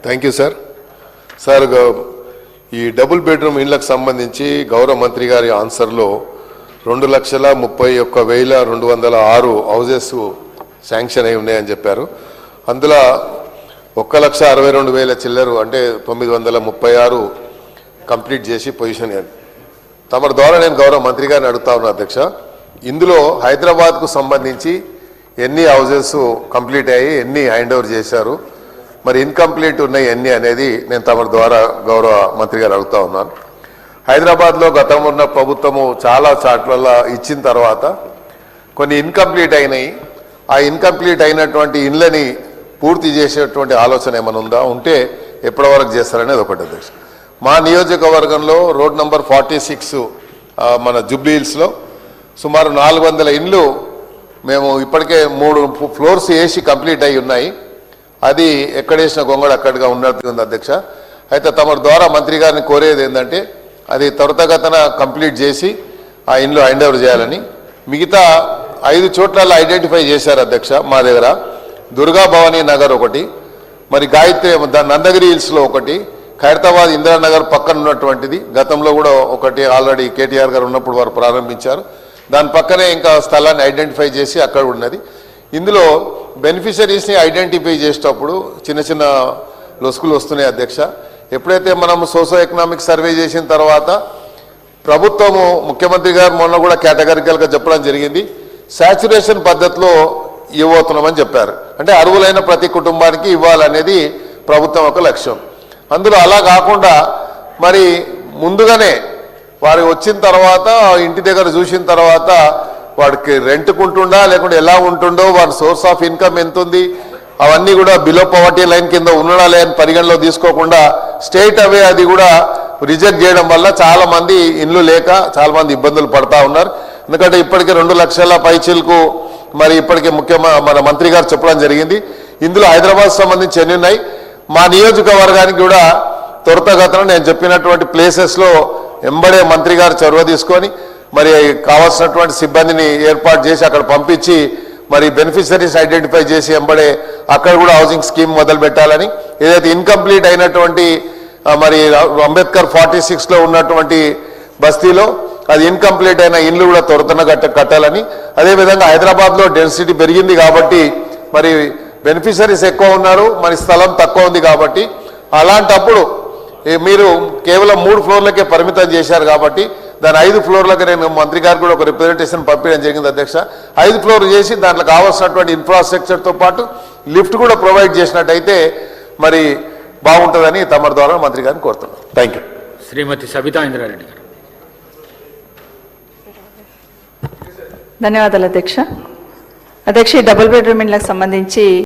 Thank you sir. ఈ double bedroom ఇళ్లకు సంబంధించి గౌరవ మంత్రి గారి ఆన్సర్లో 2,31,206 హౌజెస్ శాంక్షన్ అయి ఉన్నాయని చెప్పారు. అందులో 1,62,000 చిల్లరు అంటే 936 కంప్లీట్ చేసి పొజిషన్. తమ ద్వారా నేను గౌరవ మంత్రి గారిని అడుగుతా ఉన్నా అధ్యక్ష, ఇందులో హైదరాబాద్కు సంబంధించి ఎన్ని హౌజెస్ కంప్లీట్ అయ్యి ఎన్ని హ్యాండ్ ఓవర్ చేశారు, మరి ఇన్కంప్లీట్ ఉన్నాయి ఎన్ని అనేది నేను తమ ద్వారా గౌరవ మంత్రి గారు అడుగుతా ఉన్నాను. హైదరాబాద్లో గతంలో ఉన్న ప్రభుత్వము చాలా చాట్ల ఇచ్చిన తర్వాత కొన్ని ఇన్కంప్లీట్ అయినాయి. ఆ ఇన్కంప్లీట్ అయినటువంటి ఇండ్లని పూర్తి చేసేటువంటి ఆలోచన ఏమైనా ఉందా, ఉంటే ఎప్పటి వరకు చేస్తారనేది ఒకటి అధ్యక్ష. మా నియోజకవర్గంలో రోడ్ నంబర్ 46 మన జూబ్లీ హిల్స్లో సుమారు 400 ఇండ్లు మేము ఇప్పటికే 3 ఫ్లోర్స్ వేసి కంప్లీట్ అయి ఉన్నాయి. అది ఎక్కడేసిన గొంగడు అక్కడిగా ఉన్నట్టు ఉంది అధ్యక్ష. అయితే తమ ద్వారా మంత్రి గారిని కోరేది ఏంటంటే అది త్వరితగతిన కంప్లీట్ చేసి ఆ ఇండ్లు హ్యాండ్ ఓవర్ చేయాలని. మిగతా 5 చోట్ల ఐడెంటిఫై చేశారు అధ్యక్ష. మా దగ్గర దుర్గా భవానీ నగర్ ఒకటి, మరి గాయత్రి నందగిరి హిల్స్లో ఒకటి, ఖైరతాబాద్ ఇందిరానగర్ పక్కన ఉన్నటువంటిది గతంలో కూడా ఒకటి ఆల్రెడీ కేటీఆర్ గారు ఉన్నప్పుడు వారు ప్రారంభించారు. దాని పక్కనే ఇంకా స్థలాన్ని ఐడెంటిఫై చేసి అక్కడ ఉన్నది. ఇందులో బెనిఫిషరీస్ని ఐడెంటిఫై చేసేటప్పుడు చిన్న చిన్న లొసుకులు వస్తున్నాయి అధ్యక్ష. ఎప్పుడైతే మనం సోషో ఎకనామిక్ సర్వే చేసిన తర్వాత ప్రభుత్వము ముఖ్యమంత్రి గారు మొన్న కూడా కేటగిరికల్గా చెప్పడం జరిగింది, శాచ్యురేషన్ పద్ధతిలో ఇవ్వబోతున్నామని చెప్పారు. అంటే అర్హులైన ప్రతి కుటుంబానికి ఇవ్వాలనేది ప్రభుత్వం ఒక లక్ష్యం. అందులో అలా కాకుండా మరి ముందుగానే వారు వచ్చిన తర్వాత ఇంటి దగ్గర చూసిన తర్వాత వాడికి రెంట్కుంటుండా లేకుంటే ఎలా ఉంటుండో, వాడి సోర్స్ ఆఫ్ ఇన్కమ్ ఎంత ఉంది, అవన్నీ కూడా బిలో పవర్టీ లైన్ కింద ఉన్నాడా లేని పరిగణలో తీసుకోకుండా స్టేట్ అవే అది కూడా రిజెక్ట్ చేయడం వల్ల చాలా మంది ఇండ్లు లేక చాలా మంది ఇబ్బందులు పడతా ఉన్నారు. ఎందుకంటే ఇప్పటికే 2 లక్షల పైచీలకు మరి ఇప్పటికే మన మంత్రి గారు చెప్పడం జరిగింది. ఇందులో హైదరాబాద్ సంబంధించి ఎన్ని ఉన్నాయి, మా నియోజకవర్గానికి కూడా త్వరితగతిన నేను చెప్పినటువంటి ప్లేసెస్లో ఎంబడే మంత్రి గారు చొరవ తీసుకొని మరి కావాల్సినటువంటి సిబ్బందిని ఏర్పాటు చేసి అక్కడ పంపించి మరి బెనిఫిషరీస్ ఐడెంటిఫై చేసి ఎంబడే అక్కడ కూడా హౌసింగ్ స్కీమ్ మొదలు పెట్టాలని, ఏదైతే ఇన్కంప్లీట్ అయినటువంటి మరి అంబేద్కర్ 46లో ఉన్నటువంటి బస్తీలో అది ఇన్కంప్లీట్ అయిన ఇండ్లు కూడా త్వరితన కట్టాలని, అదేవిధంగా హైదరాబాద్లో డెన్సిటీ పెరిగింది కాబట్టి మరి బెనిఫిషరీస్ ఎక్కువ ఉన్నారు, మరి స్థలం తక్కువ ఉంది కాబట్టి అలాంటప్పుడు మీరు కేవలం 3 ఫ్లోర్లకే పరిమితం చేశారు కాబట్టి దాని 5 ఫ్లోర్లకు నేను మంత్రి గారు కూడా ఒక రిప్రజెంటేషన్ పంపించడం జరిగింది అధ్యక్ష. 5 ఫ్లోర్లు చేసి దాంట్లో కావాల్సినటువంటి ఇన్ఫ్రాస్ట్రక్చర్తో పాటు లిఫ్ట్ కూడా ప్రొవైడ్ చేసినట్టయితే మరి బాగుంటుందని తమ ద్వారా మంత్రి గారిని కోరుతున్నాను. Thank you. శ్రీమతి సబితా ఇంద్రారెడ్డి గారు. ధన్యవాదాలు అధ్యక్ష. ఈ డబుల్ బెడ్రూమ్ ఇళ్లకు సంబంధించి